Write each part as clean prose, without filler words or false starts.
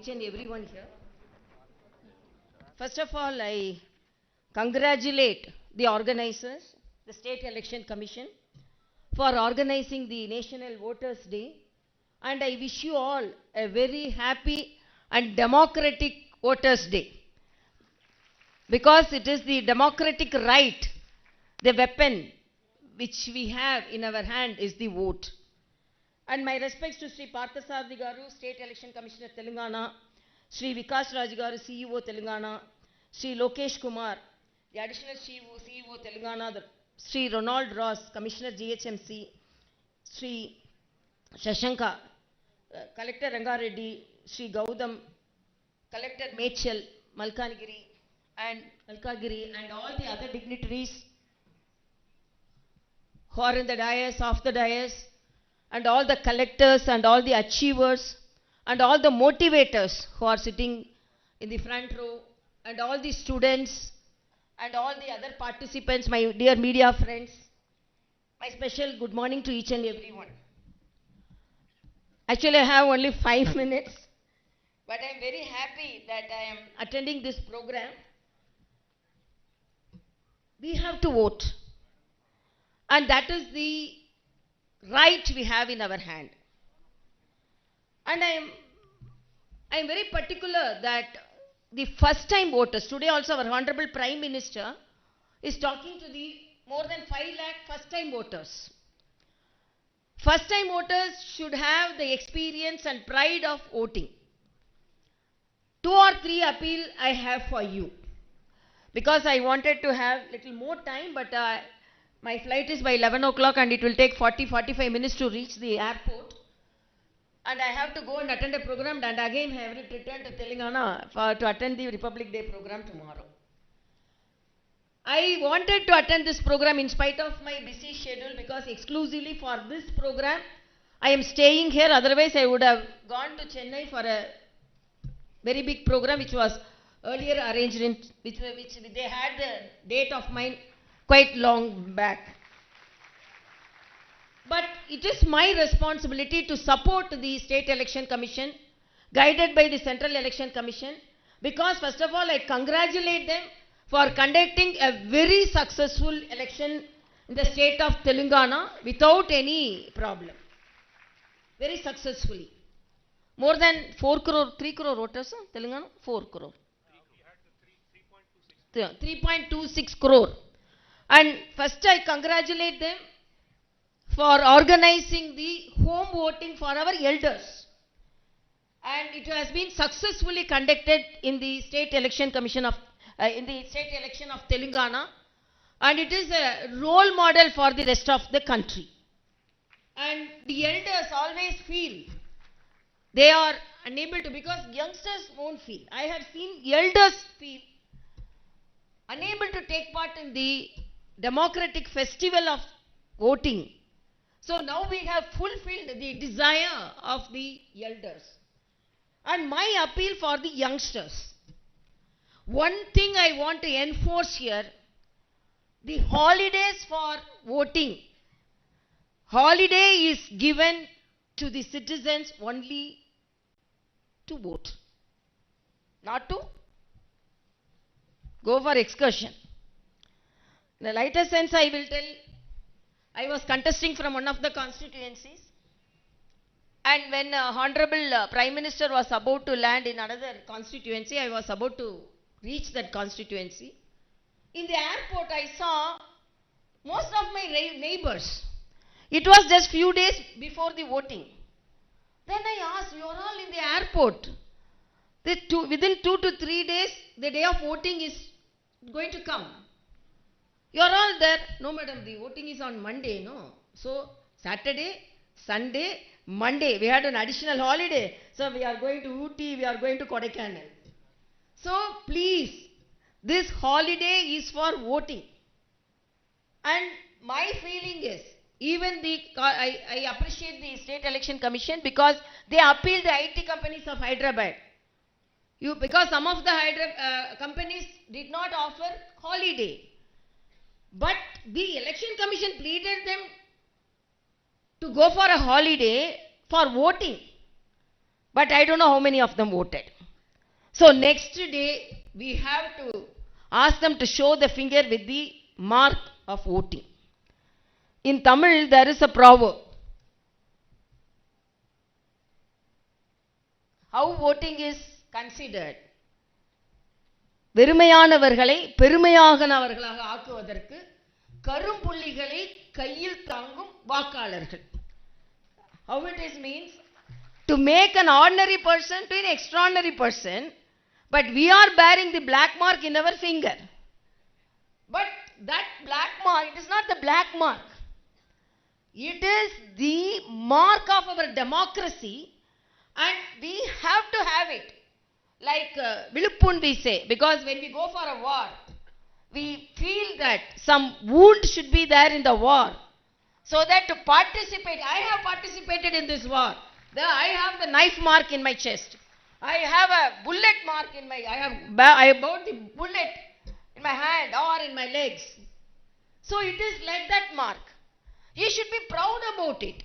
each and everyone here. First of all, I congratulate the organizers, the State Election Commission, for organizing the National Voters' Day, and I wish you all a very happy and democratic Voters' Day, because it is the democratic right, the weapon which we have in our hand is the vote. And my respects to Sri Parthasarathi Garu, State Election Commissioner Telangana, Sri Vikas Raj Garu, CEO Telangana, Sri Lokesh Kumar, the additional CEO Telangana, the Sri Ronald Ross, Commissioner GHMC, Sri Shashanka, Collector Rangareddy, Sri Gaudam, Collector Mechal, Malkagiri, and all the other dignitaries who are in the dais, off the dais, and all the collectors and all the achievers and all the motivators who are sitting in the front row, and all the students and all the other participants, my dear media friends, my special good morning to each and everyone. Actually, I have only 5 minutes, but I am very happy that I am attending this program. We have to vote, and that is the right we have in our hand. And I am very particular that the first time voters, today also our Honorable Prime Minister is talking to the more than 5 lakh first time voters. First time voters should have the experience and pride of voting. 2 or 3 appeal I have for you, because I wanted to have little more time, but my flight is by 11 o'clock and it will take 40-45 minutes to reach the airport. And I have to go and attend a program, and again I have to return to Telangana to attend the Republic Day program tomorrow. I wanted to attend this program in spite of my busy schedule, because exclusively for this program I am staying here. Otherwise I would have gone to Chennai for a very big program which was earlier arranged, which they had the date of mine quite long back. But it is my responsibility to support the State Election Commission, guided by the Central Election Commission, because first of all I congratulate them for conducting a very successful election in the state of Telangana without any problem. Very successfully. More than 3 crore voters, Telangana? 4 crore. 3.26 crore. And first I congratulate them for organizing the home voting for our elders. And it has been successfully conducted in the State Election Commission of State Election of Telangana, and it is a role model for the rest of the country. And the elders always feel they are unable to, because youngsters won't feel. I have seen elders feel unable to take part in the democratic festival of voting. So now we have fulfilled the desire of the elders. And my appeal for the youngsters, one thing I want to enforce here, the holidays for voting. Holiday is given to the citizens only to vote, not to go for excursion. In the lighter sense, I will tell, I was contesting from one of the constituencies, and when Honorable Prime Minister was about to land in another constituency, I was about to reach that constituency. In the airport, I saw most of my neighbors. It was just few days before the voting. Then I asked, you are all in the airport. Within 2 to 3 days, the day of voting is going to come. You are all there. No, madam, the voting is on Monday, no? So, Saturday, Sunday, Monday, we had an additional holiday. So, we are going to Ooty, we are going to Kodaikanal. So, please, this holiday is for voting. And my feeling is, even I appreciate the State Election Commission, because they appealed the IT companies of Hyderabad. Because some of the companies did not offer holiday. But the Election Commission pleaded them to go for a holiday for voting. But I don't know how many of them voted. So next day, we have to ask them to show the finger with the mark of voting. In Tamil, there is a proverb. How voting is considered. வெறுமையானவர்களை பெருமையானவர்களாக ஆக்குவதற்கு கரும்புள்ளிகளை கையில் தாங்கும் வாக்காளர்கள். How it is means to make an ordinary person to an extraordinary person, but we are bearing the black mark in our finger. But that black mark, it is not the black mark. It is the mark of our democracy, and we have to have it. Like Viluppun we say, because when we go for a war, we feel that some wound should be there in the war. So that to participate, I have participated in this war. I have the knife mark in my chest. I have a bullet mark in my, I bought the bullet in my hand or in my legs. So it is like that mark. You should be proud about it.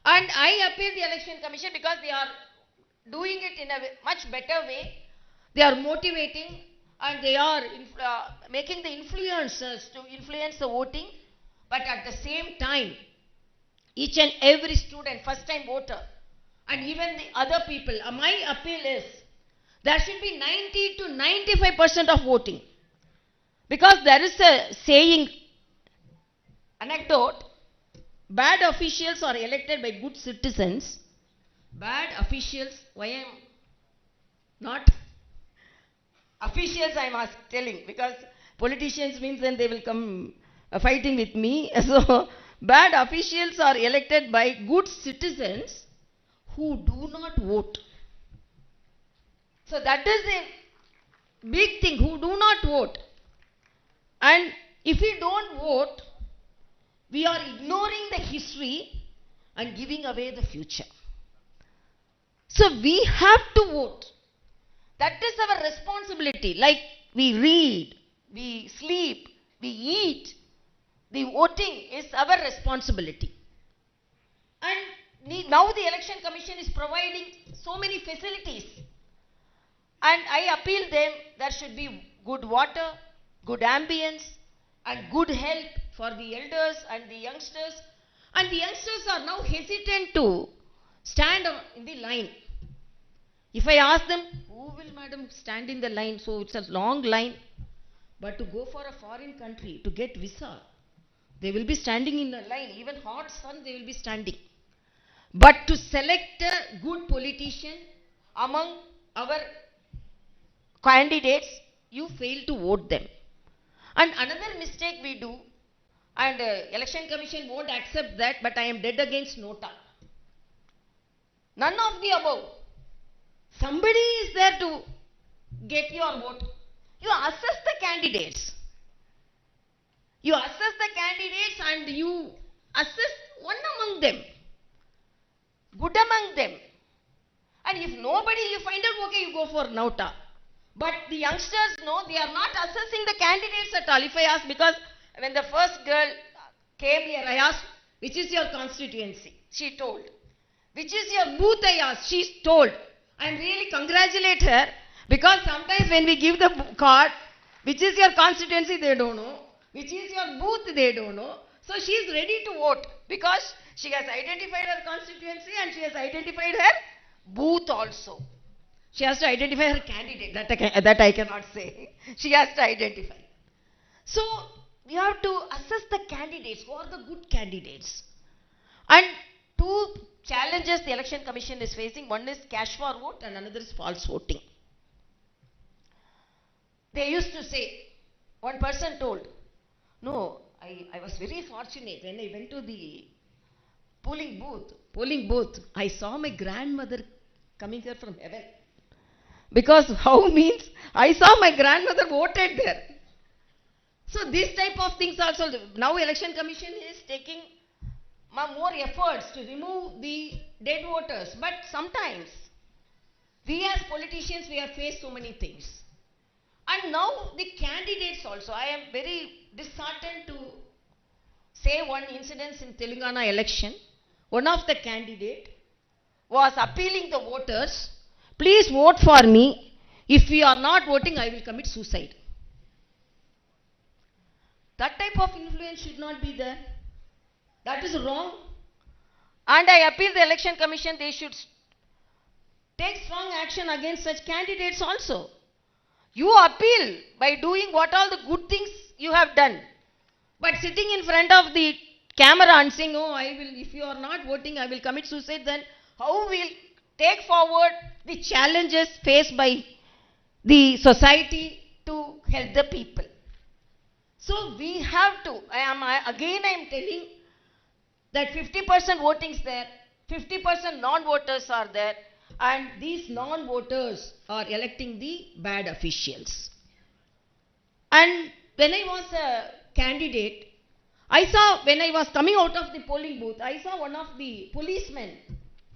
And I appeal the election commission because they are doing it in a much better way. They are motivating and they are making the influencers to influence the voting. But at the same time, each and every student, first time voter, and even the other people, my appeal is, there should be 90 to 95% of voting. Because there is a saying, anecdote, bad officials are elected by good citizens. Bad officials, why I am not officials I am telling, because politicians means then they will come fighting with me. So bad officials are elected by good citizens who do not vote. So that is a big thing, who do not vote. And if we don't vote, we are ignoring the history and giving away the future. So we have to vote. That is our responsibility. Like we read, we sleep, we eat. The voting is our responsibility. And now the election commission is providing so many facilities. And I appeal them, there should be good water, good ambience, and good help for the elders and the youngsters. And the youngsters are now hesitant to stand in the line. If I ask them, who will madam stand in the line? So it's a long line. But to go for a foreign country, to get visa, they will be standing in a line. Even hot sun, they will be standing. But to select a good politician among our candidates, you fail to vote them. And another mistake we do, and election commission won't accept that, but I am dead against nota. None of the above. Somebody is there to get your vote. You assess the candidates. You assess the candidates and you assess one among them. Good among them. And if nobody, you find out, okay, you go for nota. But the youngsters know they are not assessing the candidates at all. If I ask, because when the first girl came here, I asked, which is your constituency? She told. Which is your booth? I asked. She told. I really congratulate her, because sometimes when we give the card, which is your constituency, they don't know. Which is your booth, they don't know. So she is ready to vote because she has identified her constituency and she has identified her booth also. She has to identify her candidate. That I cannot say. She has to identify. So we have to assess the candidates. Who are the good candidates? And two challenges the election commission is facing. One is cash for vote and another is false voting. They used to say, one person told, no, I was very fortunate when I went to the polling booth, I saw my grandmother coming here from heaven. Because how means, I saw my grandmother voted there. So this type of things also, now election commission is taking more efforts to remove the dead voters. But sometimes, we as politicians, we have faced so many things. And now the candidates also, I am very disheartened to say one incident in Telangana election. One of the candidate was appealing the voters, please vote for me if we are not voting, I will commit suicide. That type of influence should not be there. That is wrong. And I appeal the election commission, they should take strong action against such candidates also. You appeal by doing what all the good things you have done. But sitting in front of the camera and saying, oh, I will, if you are not voting, I will commit suicide, then how will take forward the challenges faced by the society to help the people? So we have to, I am telling that 50% voting is there, 50% non-voters are there, and these non-voters are electing the bad officials. And when I was a candidate, I saw, when I was coming out of the polling booth, I saw one of the policemen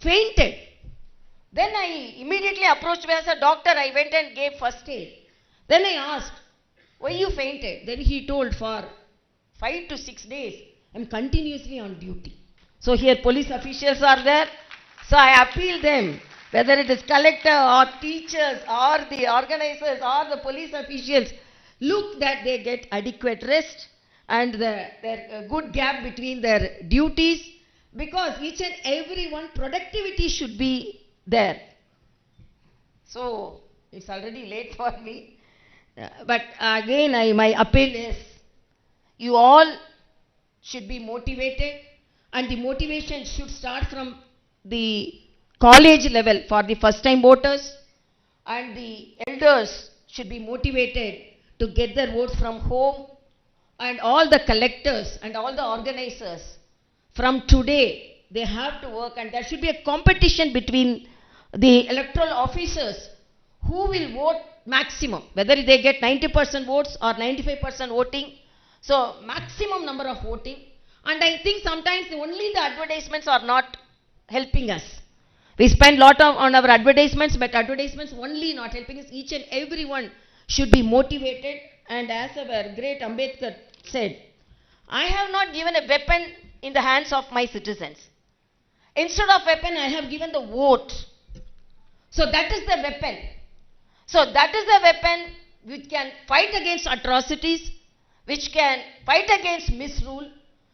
fainted. Then I immediately approached him as a doctor. I went and gave first aid. Then I asked, why you fainted? Then he told, for 5 to 6 days, I am continuously on duty. So here police officials are there. So I appeal them, whether it is collector or teachers or the organizers or the police officials, look that they get adequate rest and there good gap between their duties, because each and every one productivity should be there. So it's already late for me, but again my appeal is, you all should be motivated, and the motivation should start from the college level for the first time voters, and the elders should be motivated to get their votes from home, and all the collectors and all the organizers from today, they have to work, and there should be a competition between the electoral officers who will vote maximum, whether they get 90% votes or 95% voting. So maximum number of voting. And I think sometimes only the advertisements are not helping us. We spend lot on our advertisements, but advertisements only not helping us. Each and every one should be motivated. And as our great Ambedkar said, I have not given a weapon in the hands of my citizens. Instead of weapon, I have given the vote. So that is the weapon. So that is the weapon which can fight against atrocities, which can fight against misrule.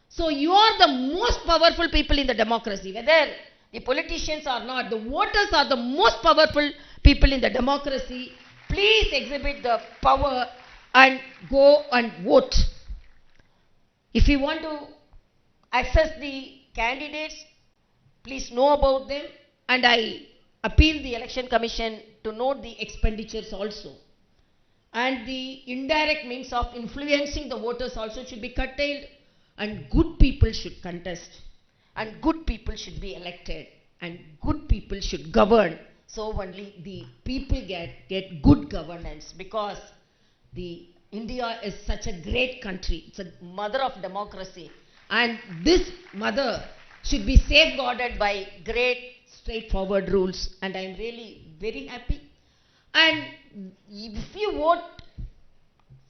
So you are the most powerful people in the democracy, whether the politicians or not. The voters are the most powerful people in the democracy. Please exhibit the power and go and vote. If you want to access the candidates, please know about them, and I appeal the election commission to note the expenditures also. And the indirect means of influencing the voters also should be curtailed, and good people should contest, and good people should be elected, and good people should govern. So only the people get good governance, because the India is such a great country. It's a mother of democracy, and this mother should be safeguarded by great straightforward rules. And I am really very happy. And if you vote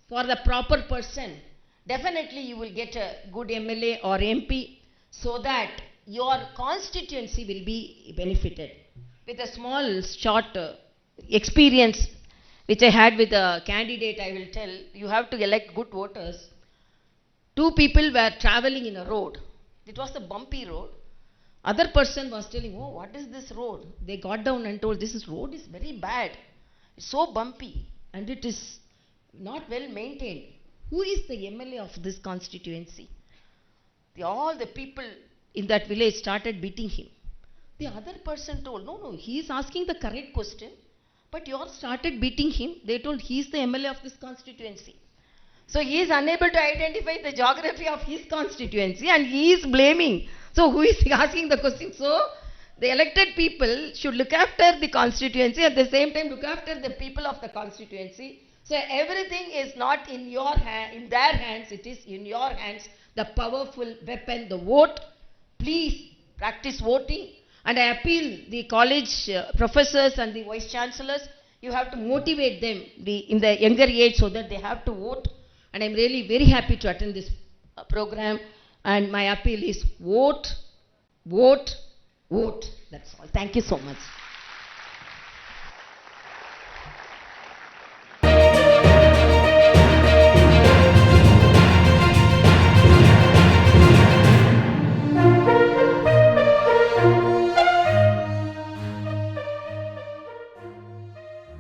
for the proper person, definitely you will get a good MLA or MP, so that your constituency will be benefited. With a small short experience which I had with a candidate, I will tell, you have to elect good voters. Two people were traveling in a road. It was a bumpy road. Other person was telling, oh, what is this road? They got down and told, this road is very bad. It's so bumpy and it is not well maintained. Who is the MLA of this constituency? All the people in that village started beating him. The other person told, no, he is asking the correct question, but you all started beating him. They told, he is the MLA of this constituency. So he is unable to identify the geography of his constituency, and he is blaming. So who is asking the question? So the elected people should look after the constituency, at the same time look after the people of the constituency. So everything is not in your in their hands, it is in your hands. The powerful weapon, the vote. Please practice voting. And I appeal the college professors and the vice chancellors, you have to motivate them in the younger age so that they have to vote. And I am really very happy to attend this program. And my appeal is vote, vote, vote. That's all. Thank you so much.